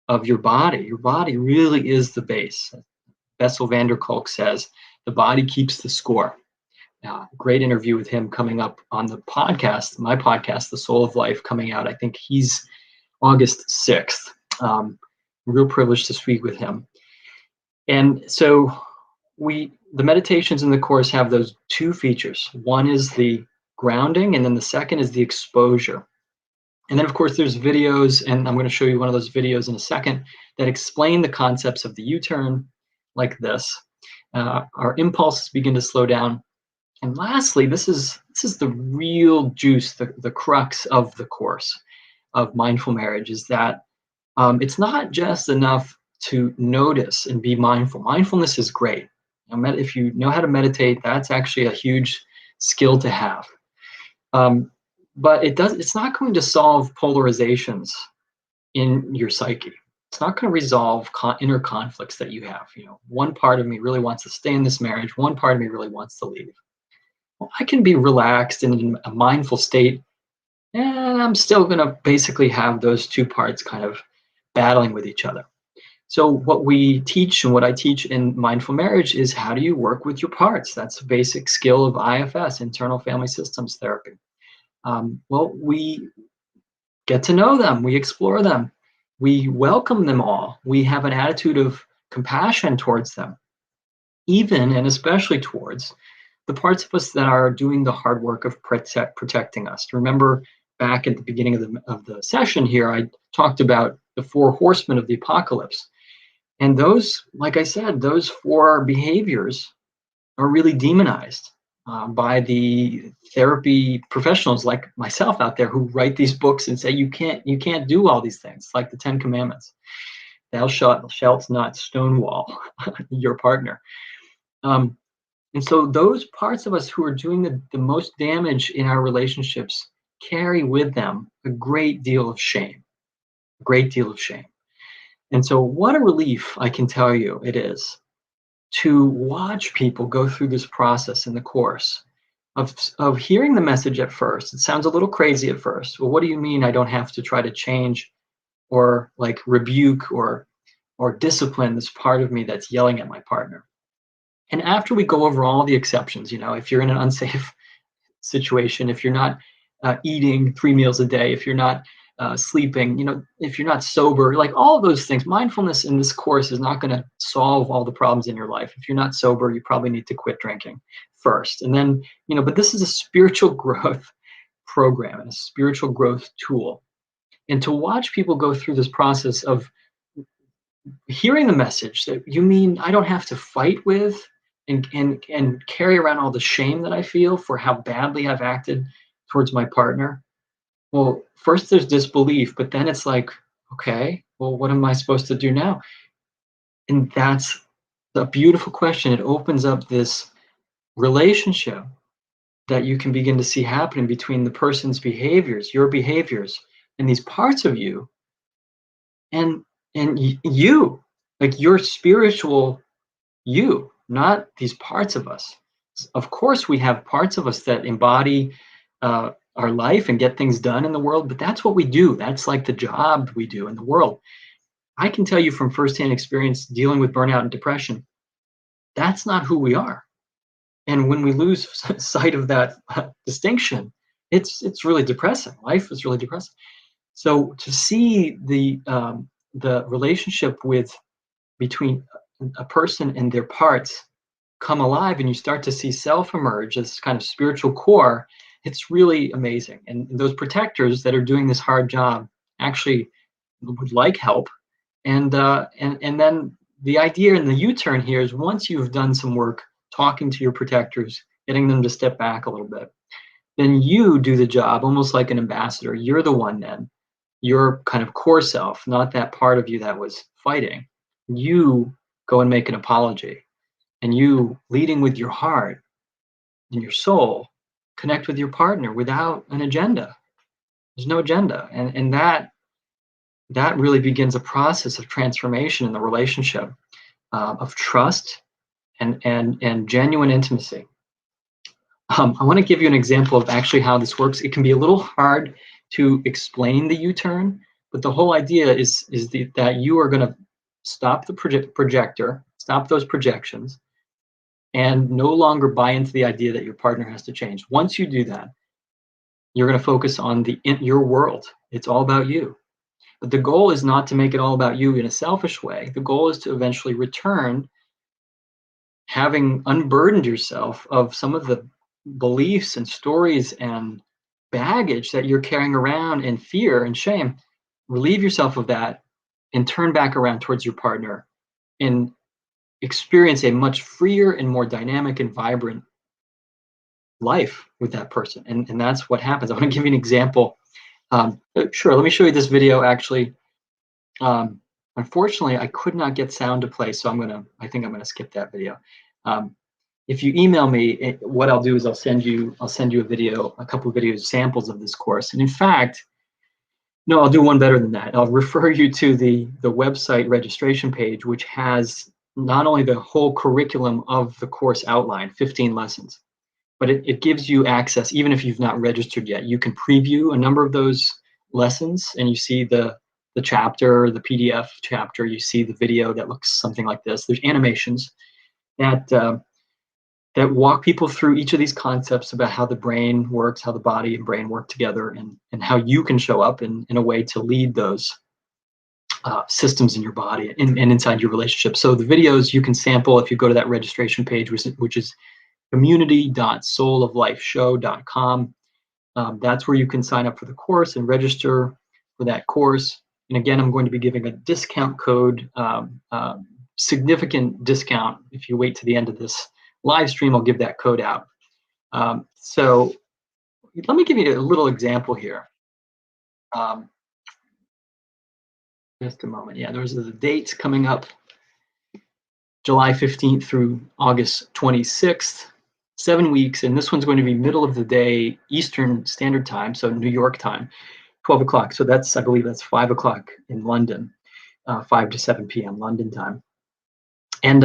of your body. Your body really is the base. Bessel van der Kolk says, the body keeps the score. Great interview with him coming up on the podcast, my podcast, The Soul of Life, coming out. I think he's August 6th. Real privilege to speak with him. And so the meditations in the course have those two features. One is the grounding, and then the second is the exposure. And then, of course, there's videos, and I'm going to show you one of those videos in a second, that explain the concepts of the U-turn like this. Our impulses begin to slow down. And lastly, this is the real juice, the crux of the course of Mindful Marriage, is that it's not just enough to notice and be mindful. Mindfulness is great. If you know how to meditate, that's actually a huge skill to have. But it's not going to solve polarizations in your psyche. It's not going to resolve inner conflicts that you have. One part of me really wants to stay in this marriage. One part of me really wants to leave. Well, I can be relaxed and in a mindful state, and I'm still going to basically have those two parts kind of battling with each other. So what we teach and what I teach in Mindful Marriage is, how do you work with your parts? That's a basic skill of IFS, Internal Family Systems Therapy. Well, we get to know them. We explore them. We welcome them all. We have an attitude of compassion towards them, even and especially towards the parts of us that are doing the hard work of protecting us. Remember, back at the beginning of the session here, I talked about the 4 horsemen of the apocalypse. And those, like I said, those 4 behaviors are really demonized by the therapy professionals like myself out there who write these books and say, you can't do all these things, like the 10 Commandments. Thou shalt not stonewall your partner. And so those parts of us who are doing the most damage in our relationships carry with them a great deal of shame, a great deal of shame. And so what a relief, I can tell you, it is to watch people go through this process in the course of hearing the message at first. It sounds a little crazy at first. Well, what do you mean I don't have to try to change or like rebuke or discipline this part of me that's yelling at my partner? And after we go over all the exceptions, if you're in an unsafe situation, if you're not eating 3 meals a day, if you're not sleeping, if you're not sober, like all of those things, mindfulness in this course is not going to solve all the problems in your life. If you're not sober, you probably need to quit drinking first. And then, but this is a spiritual growth program and a spiritual growth tool. And to watch people go through this process of hearing the message that, you mean I don't have to fight with and carry around all the shame that I feel for how badly I've acted towards my partner? Well, first there's disbelief, but then it's like, okay, well, what am I supposed to do now? And that's a beautiful question. It opens up this relationship that you can begin to see happening between the person's behaviors, your behaviors, and these parts of you, and you, like your spiritual you, not these parts of us. Of course, we have parts of us that embody our life and get things done in the world, but that's what we do. That's like the job we do in the world. I can tell you from firsthand experience dealing with burnout and depression, that's not who we are. And when we lose sight of that distinction, it's really depressing. Life is really depressing. So to see the relationship between a person and their parts come alive, and you start to see self emerge as kind of spiritual core, it's really amazing. And those protectors that are doing this hard job actually would like help. And then the idea in the U-turn here is once you've done some work talking to your protectors, getting them to step back a little bit, then you do the job almost like an ambassador. You're the one then, your kind of core self, not that part of you that was fighting. You go and make an apology, and you leading with your heart and your soul, connect with your partner without an agenda. There's no agenda. And that really begins a process of transformation in the relationship, of trust and genuine intimacy. I want to give you an example of actually how this works. It can be a little hard to explain the U-turn, but the whole idea is that you are going to stop the projector, stop those projections, and no longer buy into the idea that your partner has to change. Once you do that, you're going to focus on your world. It's all about you. But the goal is not to make it all about you in a selfish way. The goal is to eventually return, having unburdened yourself of some of the beliefs and stories and baggage that you're carrying around, and fear and shame. Relieve yourself of that and turn back around towards your partner and experience a much freer and more dynamic and vibrant life with that person. And that's what happens. I want to give you an example. Sure, let me show you this video actually. Unfortunately, I could not get sound to play, so I think I'm gonna skip that video. If you email me, what I'll do is I'll send you a video, a couple of videos, samples of this course. And in fact, no, I'll do one better than that. I'll refer you to the website registration page, which has not only the whole curriculum of the course outline, 15 lessons, but it gives you access. Even if you've not registered yet, you can preview a number of those lessons, and you see the chapter, the PDF chapter. You see the video that looks something like this. There's animations that walk people through each of these concepts about how the brain works, how the body and brain work together, and how you can show up in a way to lead those systems in your body and inside your relationship. So the videos you can sample if you go to that registration page, which is community.souloflifeshow.com. That's where you can sign up for the course and register for that course. And again, I'm going to be giving a discount code, significant discount. If you wait to the end of this live stream, I'll give that code out. So let me give you a little example here. Just a moment. Yeah, those are the dates coming up. July 15th through August 26th, 7 weeks. And this one's going to be middle of the day, Eastern Standard Time, so New York time, 12 o'clock. So I believe that's 5 o'clock in London, 5 to 7 p.m. London time. And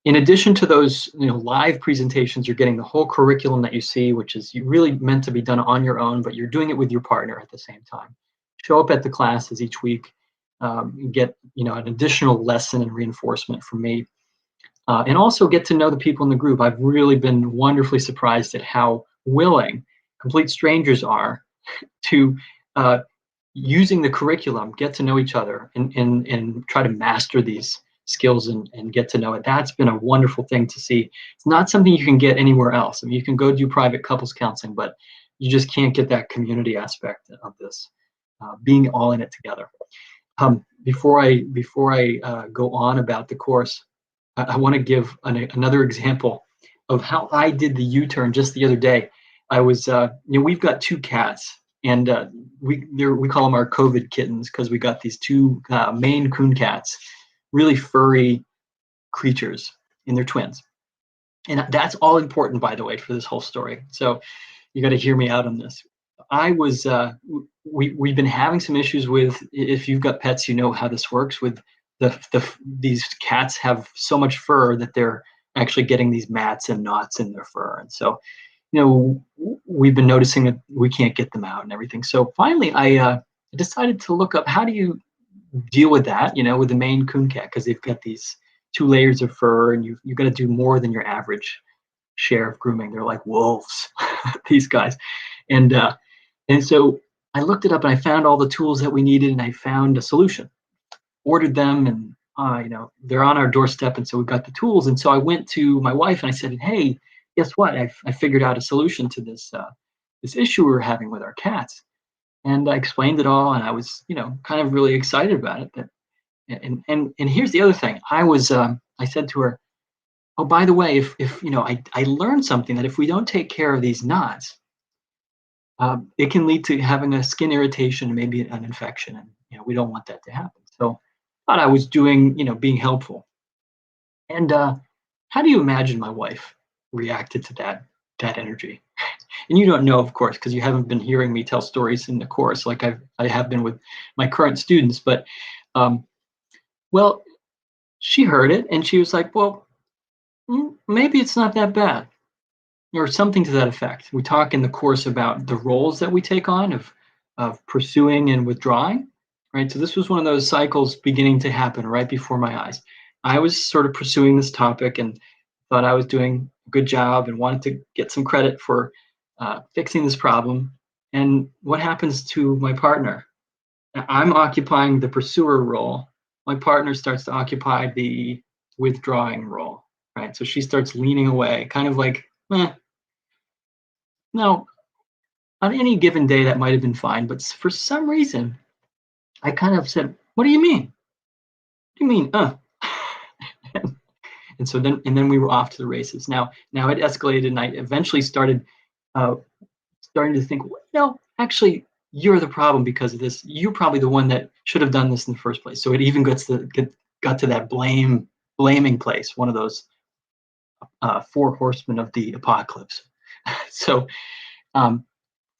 in addition to those live presentations, you're getting the whole curriculum that you see, which is really meant to be done on your own, but you're doing it with your partner at the same time. Show up at the classes each week, and get an additional lesson and reinforcement from me. And also get to know the people in the group. I've really been wonderfully surprised at how willing complete strangers are to, using the curriculum, get to know each other and try to master these skills and get to know it. That's been a wonderful thing to see. It's not something you can get anywhere else. I mean, you can go do private couples counseling, but you just can't get that community aspect of this, being all in it together. Before I go on about the course, I want to give another example of how I did the U-turn just the other day. I was, we've got 2 cats, and we call them our COVID kittens because we got these 2 Maine Coon cats, really furry creatures, and they're twins. And that's all important, by the way, for this whole story. So you got to hear me out on this. I was, we've been having some issues with, if you've got pets, you know how this works with these cats have so much fur that they're actually getting these mats and knots in their fur. And so, we've been noticing that we can't get them out and everything. So finally, I decided to look up, how do you deal with that, with the Maine Coon cat? Because they've got these 2 layers of fur, and you've got to do more than your average share of grooming. They're like wolves, these guys. And so I looked it up, and I found all the tools that we needed, and I found a solution. Ordered them, and they're on our doorstep, and so we've got the tools. And so I went to my wife and I said, "Hey, guess what? I figured out a solution to this issue we're having with our cats." And I explained it all, and I was, kind of really excited about it. And here's the other thing. I said to her, "Oh, by the way, if I learned something that if we don't take care of these knots, it can lead to having a skin irritation and maybe an infection, and we don't want that to happen." So, thought I was doing, being helpful. And how do you imagine my wife reacted to that energy? And you don't know, of course, because you haven't been hearing me tell stories in the course like I have been with my current students. But um, well, she heard it and she was like, "Well, maybe it's not that bad," or something to that effect. We talk in the course about the roles that we take on of pursuing and withdrawing, right? So this was one of those cycles beginning to happen right before my eyes. I was sort of pursuing this topic and thought I was doing a good job and wanted to get some credit for fixing this problem. And what happens to my partner? I'm occupying the pursuer role. My partner starts to occupy the withdrawing role, right? So she starts leaning away, kind of like, no, on any given day that might have been fine, but for some reason, I kind of said, "What do you mean? What do you mean, And so then we were off to the races. Now it escalated, and I eventually uh, starting to think, well, no, actually, you're the problem because of this. You're probably the one that should have done this in the first place. So it even got to that blaming place, one of those four horsemen of the apocalypse. So um,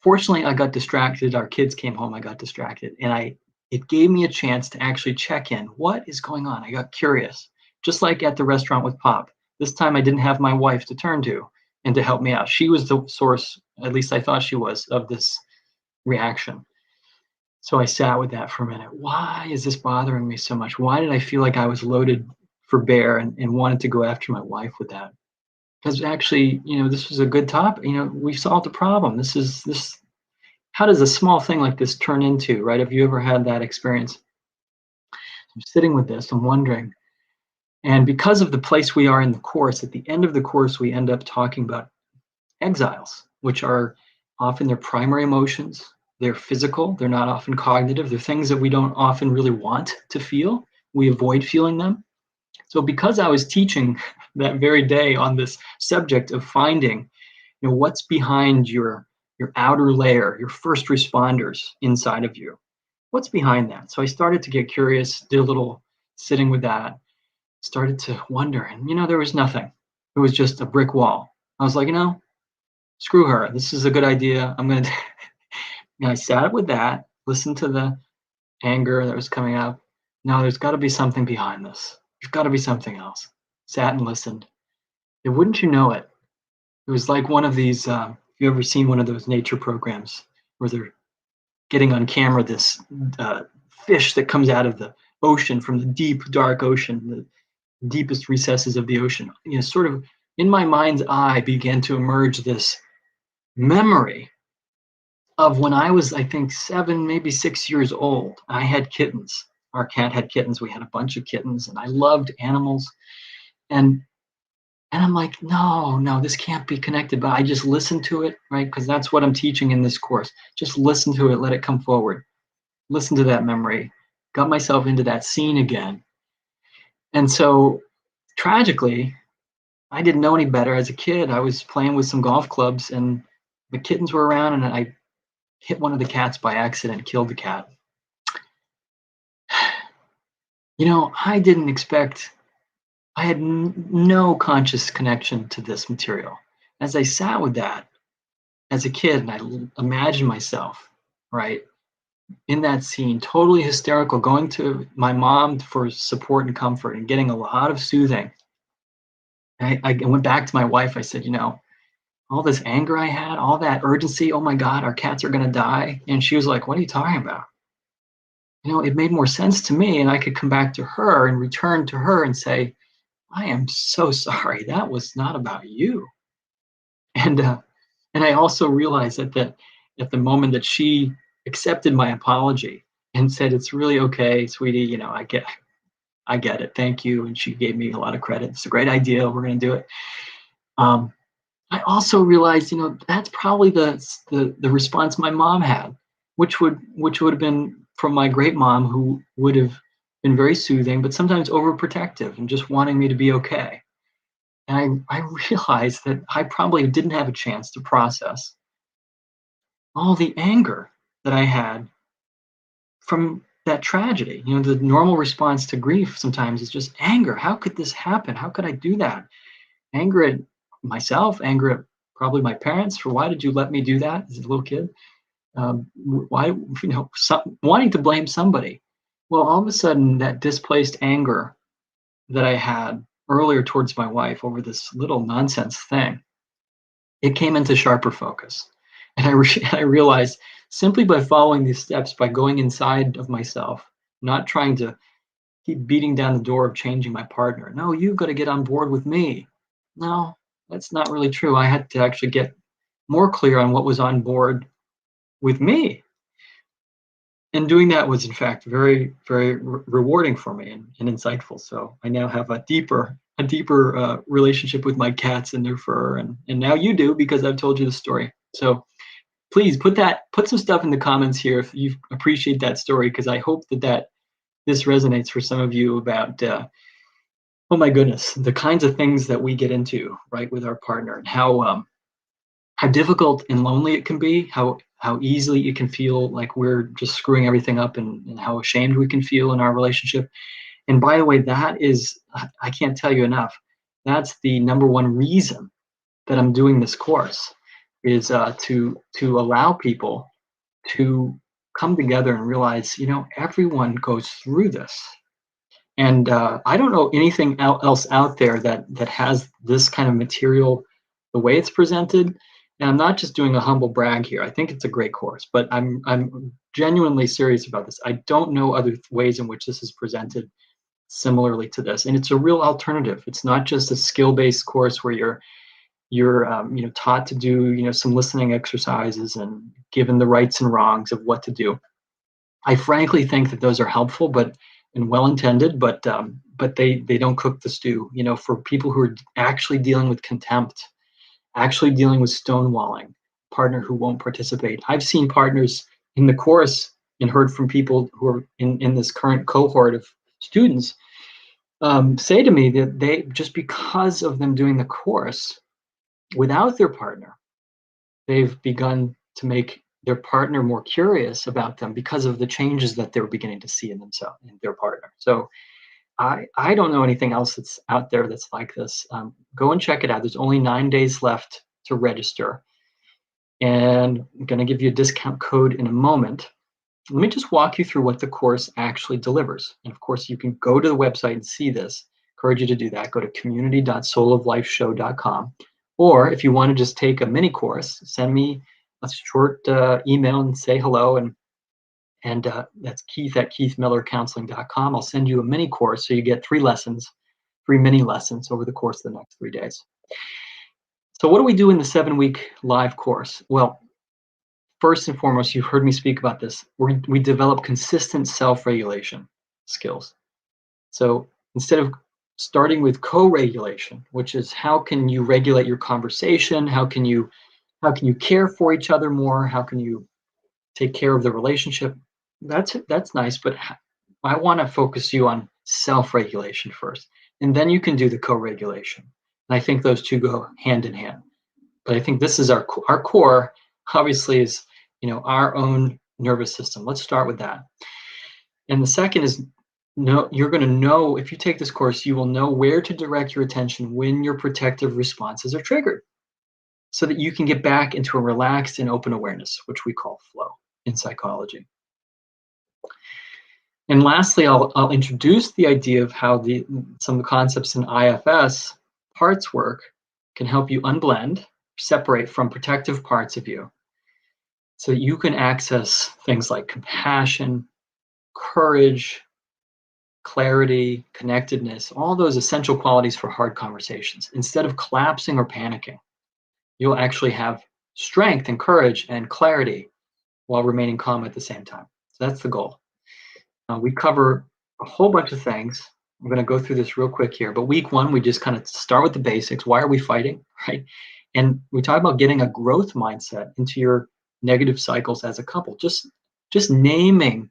fortunately, I got distracted. Our kids came home. I got distracted, and it gave me a chance to actually check in. What is going on? I got curious, just like at the restaurant with Pop. This time, I didn't have my wife to turn to and to help me out. She was the source, at least I thought she was, of this reaction. So I sat with that for a minute. Why is this bothering me so much? Why did I feel like I was loaded for bear and wanted to go after my wife with that? Because actually, this was a good topic. We solved the problem. This. How does a small thing like this turn into, right? Have you ever had that experience? I'm sitting with this, I'm wondering. And because of the place we are in the course, at the end of the course, we end up talking about exiles, which are often their primary emotions. They're physical, they're not often cognitive, they're things that we don't often really want to feel. We avoid feeling them. So because I was teaching that very day on this subject of finding, what's behind your outer layer, your first responders inside of you, what's behind that? So I started to get curious, did a little sitting with that, started to wonder, and there was nothing. It was just a brick wall. I was like, screw her. This is a good idea. I'm gonna. And I sat with that, listened to the anger that was coming up. No, there's got to be something behind this. There's got to be something else. Sat and listened. And wouldn't you know it? It was like one of these. You ever seen one of those nature programs where they're getting on camera this fish that comes out of the ocean from the deep, dark ocean, the deepest recesses of the ocean? Sort of in my mind's eye began to emerge this memory of when I was, I think, 7, maybe 6 years old. I had kittens. Our cat had kittens. We had a bunch of kittens, and I loved animals. And I'm like, no, this can't be connected. But I just listened to it, right? Because that's what I'm teaching in this course. Just listen to it, let it come forward. Listen to that memory. Got myself into that scene again. And so tragically, I didn't know any better as a kid. I was playing with some golf clubs, and the kittens were around, and I hit one of the cats by accident, killed the cat. I didn't expect, I had no conscious connection to this material. As I sat with that as a kid, and I imagined myself, right, in that scene, totally hysterical, going to my mom for support and comfort and getting a lot of soothing. I went back to my wife. I said, all this anger I had, all that urgency, oh my God, our cats are going to die. And she was like, what are you talking about? It made more sense to me. And I could come back to her and return to her and say, I am so sorry. That was not about you. And I also realized that at the moment that she accepted my apology and said, it's really okay, sweetie, I get it. Thank you. And she gave me a lot of credit. It's a great idea. We're going to do it. I also realized, that's probably the response my mom had which would have been from my great mom, who would have been very soothing, but sometimes overprotective and just wanting me to be okay. And I realized that I probably didn't have a chance to process all the anger that I had from that tragedy. The normal response to grief sometimes is just anger. How could this happen? How could I do that? Anger at myself, anger at probably my parents for, why did you let me do that as a little kid? Why, wanting to blame somebody. Well, all of a sudden, that displaced anger that I had earlier towards my wife over this little nonsense thing, it came into sharper focus. And I realized, simply by following these steps, by going inside of myself, not trying to keep beating down the door of changing my partner. No, you've got to get on board with me. No, that's not really true. I had to actually get more clear on what was on board with me. And doing that was, in fact, very, very rewarding for me and insightful. So I now have a deeper relationship with my cats and their fur, and now you do, because I've told you the story. So please put some stuff in the comments here if you appreciate that story, because I hope that this resonates for some of you about oh my goodness, the kinds of things that we get into, right, with our partner, and how difficult and lonely it can be, how easily it can feel like we're just screwing everything up, and how ashamed we can feel in our relationship. And by the way, that is, I can't tell you enough, that's the number one reason that I'm doing this course, is to allow people to come together and realize, everyone goes through this. And I don't know anything else out there that has this kind of material the way it's presented. And I'm not just doing a humble brag here. I think it's a great course, but I'm genuinely serious about this. I don't know other ways in which this is presented similarly to this, and it's a real alternative. It's not just a skill-based course where you're taught to do some listening exercises and given the rights and wrongs of what to do. I frankly think that those are helpful, and well intended, but they don't cook the stew. For people who are actually dealing with contempt, actually dealing with stonewalling, partner who won't participate. I've seen partners in the course and heard from people who are in this current cohort of students say to me that they, just because of them doing the course without their partner, they've begun to make their partner more curious about them because of the changes that they're beginning to see in themselves, in their partner. So I don't know anything else that's out there that's like this. Go and check it out. There's only 9 days left to register, and I'm going to give you a discount code in a moment. Let me just walk you through what the course actually delivers. And of course, you can go to the website and see this. Encourage you to do that. Go to community.souloflifeshow.com. Or if you want to just take a mini course, send me a short email and say hello. And that's Keith@keithmillercounseling.com. I'll send you a mini course, so you get 3 mini lessons over the course of the next 3 days. So what do we do in the 7-week live course? Well, first and foremost, you've heard me speak about this. We develop consistent self-regulation skills. So instead of starting with co-regulation, which is how can you regulate your conversation, how can you care for each other more, how can you take care of the relationship, that's nice, but I want to focus you on self-regulation first, and then you can do the co-regulation. And I think those two go hand in hand. But I think this is our core, obviously, is our own nervous system. Let's start with that. And the second is, you're going to know, if you take this course, you will know where to direct your attention when your protective responses are triggered, so that you can get back into a relaxed and open awareness, which we call flow in psychology. And lastly, I'll introduce the idea of how some of the concepts in IFS parts work can help you unblend, separate from protective parts of you, so that you can access things like compassion, courage, clarity, connectedness, all those essential qualities for hard conversations. Instead of collapsing or panicking, you'll actually have strength and courage and clarity while remaining calm at the same time. So that's the goal. We cover a whole bunch of things. I'm going to go through this real quick here. But week 1, we just kind of start with the basics. Why are we fighting, right? And we talk about getting a growth mindset into your negative cycles as a couple. Just just naming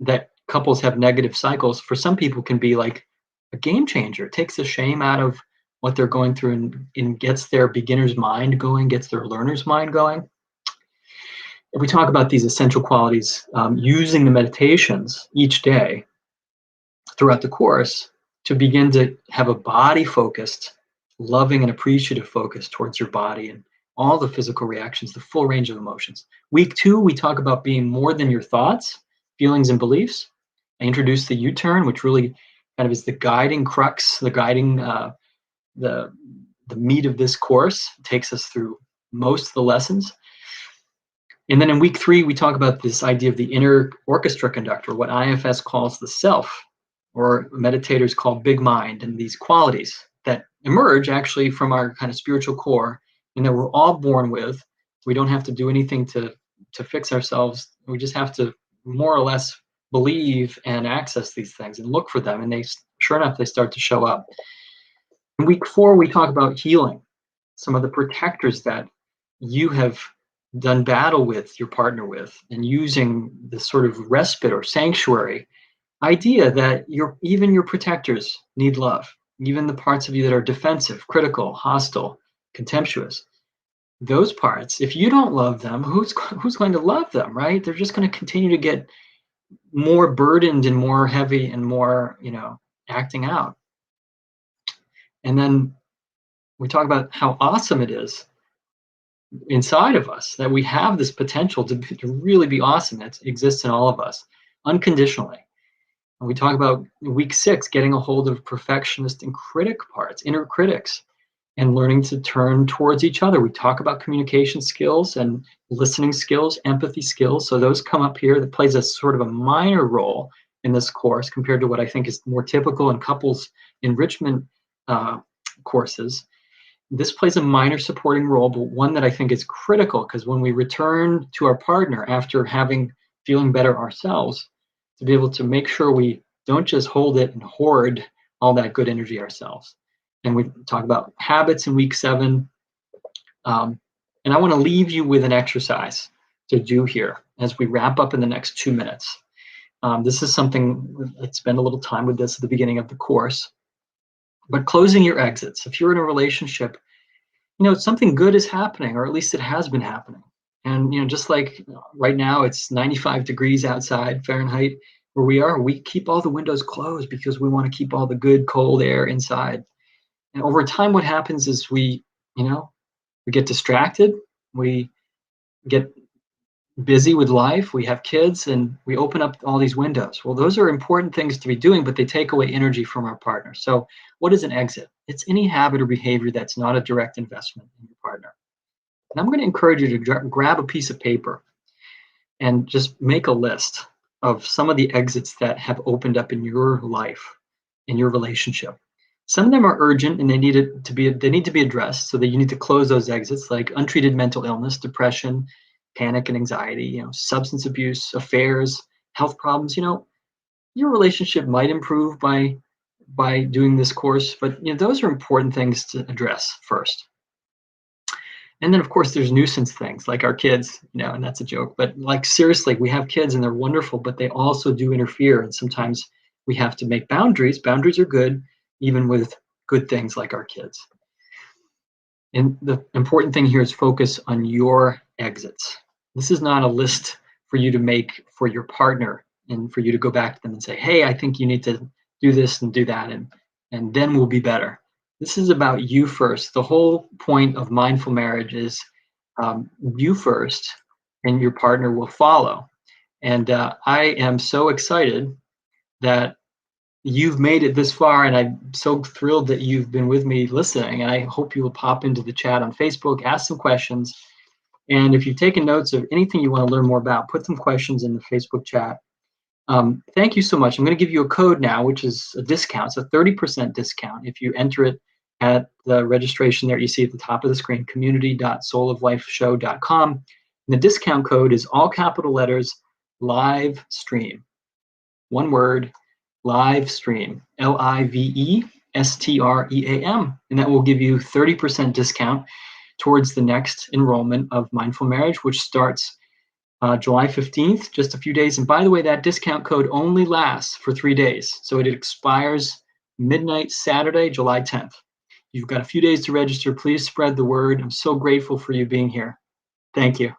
that couples have negative cycles for some people can be like a game changer. It takes the shame out of what they're going through and gets their beginner's mind going, gets their learner's mind going. If we talk about these essential qualities, using the meditations each day throughout the course to begin to have a body focused, loving and appreciative focus towards your body and all the physical reactions, the full range of emotions. Week 2, we talk about being more than your thoughts, feelings, and beliefs. I introduced the U-turn, which really kind of is the guiding crux, the guiding, the meat of this course. It takes us through most of the lessons. And then in week 3, we talk about this idea of the inner orchestra conductor, what IFS calls the self, or meditators call big mind, and these qualities that emerge actually from our kind of spiritual core and that we're all born with. We don't have to do anything to fix ourselves. We just have to more or less believe and access these things and look for them. And they, sure enough, they start to show up. In week 4, we talk about healing, some of the protectors that you have done battle with your partner with, and using this sort of respite or sanctuary idea that even your protectors need love, even the parts of you that are defensive, critical, hostile, contemptuous. Those parts, if you don't love them, who's going to love them, right? They're just going to continue to get more burdened and more heavy and more, acting out. And then we talk about how awesome it is inside of us that we have this potential to really be awesome that exists in all of us unconditionally. And we talk about week 6, getting a hold of perfectionist and critic parts, inner critics, and learning to turn towards each other. We talk about communication skills and listening skills, empathy skills. So those come up here. That plays a sort of a minor role in this course compared to what I think is more typical in couples enrichment courses. This plays a minor supporting role, but one that I think is critical, because when we return to our partner after feeling better ourselves, to be able to make sure we don't just hold it and hoard all that good energy ourselves. And we talk about habits in week 7. And I want to leave you with an exercise to do here as we wrap up in the next 2 minutes. This is something, let's spend a little time with this at the beginning of the course. But closing your exits. If you're in a relationship, something good is happening, or at least it has been happening. And just like right now, it's 95 degrees outside Fahrenheit where we are. We keep all the windows closed because we want to keep all the good cold air inside. And over time, what happens is we get distracted. We get busy with life. We have kids, and we open up all these windows. Well, those are important things to be doing, but they take away energy from our partner. So what is an exit? It's any habit or behavior that's not a direct investment in your partner. And I'm going to encourage you to grab a piece of paper and just make a list of some of the exits that have opened up in your life, in your relationship. Some of them are urgent and they need to be addressed, so that you need to close those exits, like untreated mental illness, depression, panic and anxiety, substance abuse, affairs, health problems. Your relationship might improve by doing this course, but those are important things to address first. And then, of course, there's nuisance things like our kids, and that's a joke. But like, seriously, we have kids and they're wonderful, but they also do interfere. And sometimes we have to make boundaries. Boundaries are good, even with good things like our kids. And the important thing here is focus on your exits. This is not a list for you to make for your partner and for you to go back to them and say, hey, I think you need to do this and do that, and then we'll be better. This is about you first. The whole point of mindful marriage is you first, and your partner will follow. And I am so excited that you've made it this far, and I'm so thrilled that you've been with me listening. And I hope you will pop into the chat on Facebook, ask some questions. And if you've taken notes of anything you want to learn more about, put some questions in the Facebook chat. Thank you so much. I'm going to give you a code now, which is a discount. It's a 30% discount if you enter it at the registration there you see at the top of the screen, community.souloflifeshow.com. And the discount code is all capital letters, live stream. One word, live stream, LIVESTREAM. And that will give you 30% discount towards the next enrollment of Mindful Marriage, which starts July 15th, just a few days. And by the way, that discount code only lasts for 3 days. So it expires midnight Saturday, July 10th. You've got a few days to register. Please spread the word. I'm so grateful for you being here. Thank you.